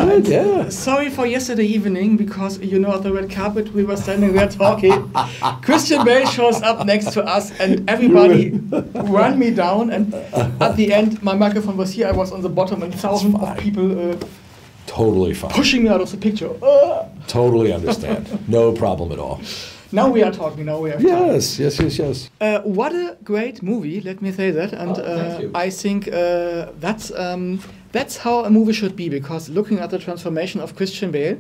good, yeah. Sorry for yesterday evening, because, you know, at the red carpet, we were standing there talking. Christian Bale shows up next to us, and everybody ran me down, and at the end, my microphone was here, I was on the bottom, and thousands of people totally fine. Pushing me out of the picture. Totally understand. No problem at all. Now we are talking. Now we are yes, yes. What a great movie. Let me say that, and I think that's how a movie should be. Because looking at the transformation of Christian Bale,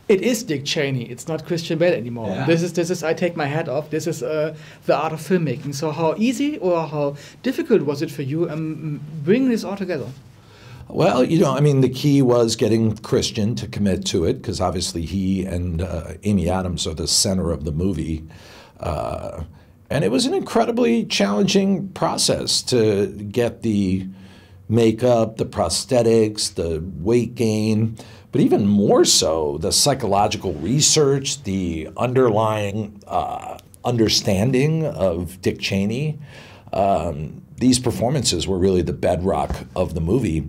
it is Dick Cheney. It's not Christian Bale anymore. Yeah. This is. I take my hat off. This is the art of filmmaking. So how easy or how difficult was it for you bringing this all together? Well, you know, I mean, the key was getting Christian to commit to it, because obviously he and Amy Adams are the center of the movie. And it was an incredibly challenging process to get the makeup, the prosthetics, the weight gain, but even more so, the psychological research, the underlying understanding of Dick Cheney. These performances were really the bedrock of the movie.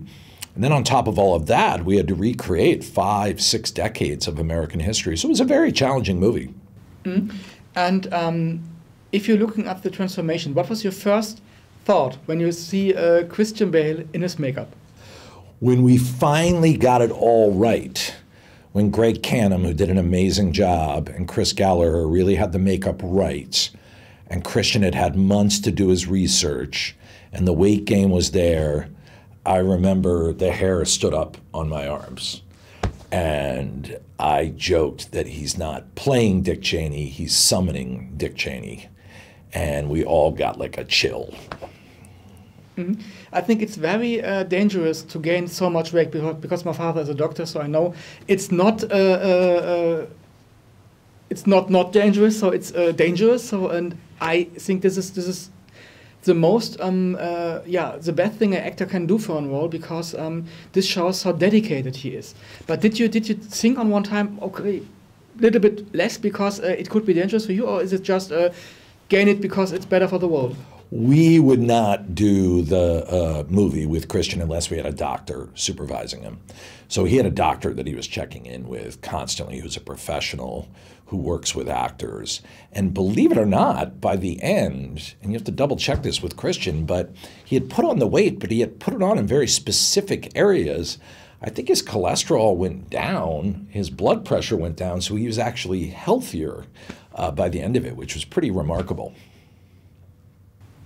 And then on top of all of that, we had to recreate 5-6 decades of American history. So it was a very challenging movie. Mm. And if you're looking at the transformation, what was your first thought when you see Christian Bale in his makeup? When we finally got it all right, when Greg Canham, who did an amazing job, and Chris Gallagher really had the makeup right, and Christian had had months to do his research, and the weight gain was there, I remember the hair stood up on my arms. And I joked that he's not playing Dick Cheney, he's summoning Dick Cheney. And we all got like a chill. Mm-hmm. I think it's very dangerous to gain so much weight, because my father is a doctor, so I know it's not dangerous, so it's dangerous. So, and I think this is the most the best thing an actor can do for a role, because this shows how dedicated he is. But did you think on one time, okay, a little bit less because it could be dangerous for you, or is it just gain it because it's better for the world? We would not do the movie with Christian unless we had a doctor supervising him. So he had a doctor that he was checking in with constantly, who's a professional who works with actors. And believe it or not, by the end, and you have to double check this with Christian, but he had put on the weight, but he had put it on in very specific areas. I think his cholesterol went down, his blood pressure went down, so he was actually healthier by the end of it, which was pretty remarkable.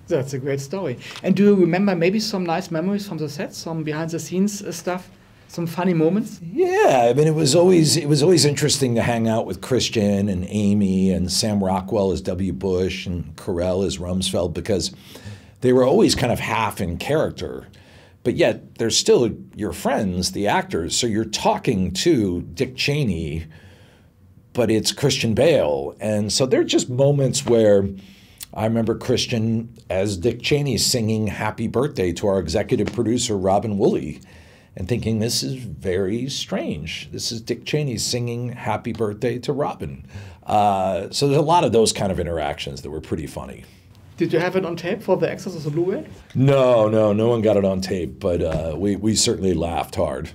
That's a great story. And do you remember maybe some nice memories from the set, some behind-the-scenes stuff, some funny moments? Yeah, I mean, it was always interesting to hang out with Christian and Amy and Sam Rockwell as W. Bush and Carell as Rumsfeld, because they were always kind of half in character, but yet they're still your friends, the actors. So you're talking to Dick Cheney, but it's Christian Bale. And so there are just moments where I remember Christian as Dick Cheney singing Happy Birthday to our executive producer, Robin Woolley, and thinking, this is very strange. This is Dick Cheney singing Happy Birthday to Robin. So there's a lot of those kind of interactions that were pretty funny. Did you have it on tape for the access of the Blu-ray? No one got it on tape, but we certainly laughed hard.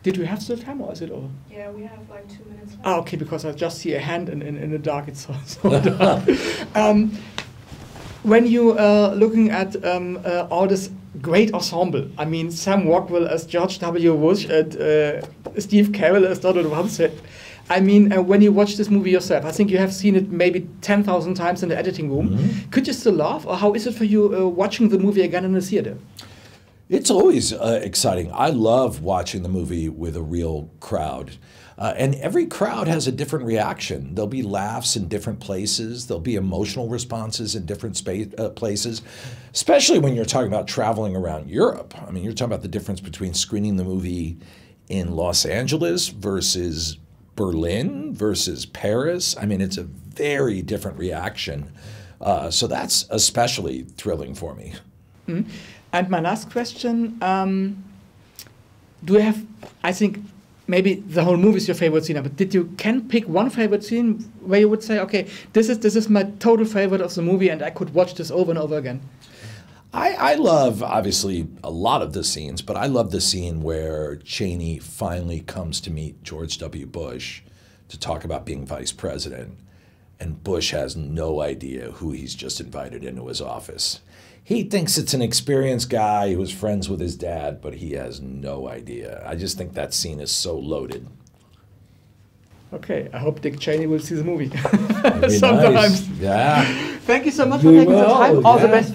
Did we have still time, or is it over? Yeah, we have like 2 minutes left. Ah, okay, because I just see a hand in the dark. It's so dark. When you are looking at all this great ensemble, I mean, Sam Rockwell as George W. Bush and Steve Carell as Donald Rumsfeld. I mean, when you watch this movie yourself, I think you have seen it maybe 10,000 times in the editing room. Mm-hmm. Could you still laugh, or how is it for you watching the movie again in the theater? It's always exciting. I love watching the movie with a real crowd. And every crowd has a different reaction. There'll be laughs in different places. There'll be emotional responses in different places, especially when you're talking about traveling around Europe. I mean, you're talking about the difference between screening the movie in Los Angeles versus Berlin versus Paris. I mean, it's a very different reaction. So that's especially thrilling for me. Mm-hmm. And my last question, do you have, I think maybe the whole movie is your favorite scene, but can pick one favorite scene where you would say, okay, this is my total favorite of the movie and I could watch this over and over again? I love, obviously, a lot of the scenes, but I love the scene where Cheney finally comes to meet George W. Bush to talk about being vice president, and Bush has no idea who he's just invited into his office. He thinks it's an experienced guy who was friends with his dad, but he has no idea. I just think that scene is so loaded. Okay, I hope Dick Cheney will see the movie That'd be sometimes. nice. Yeah. Thank you so much for taking the time. All the best.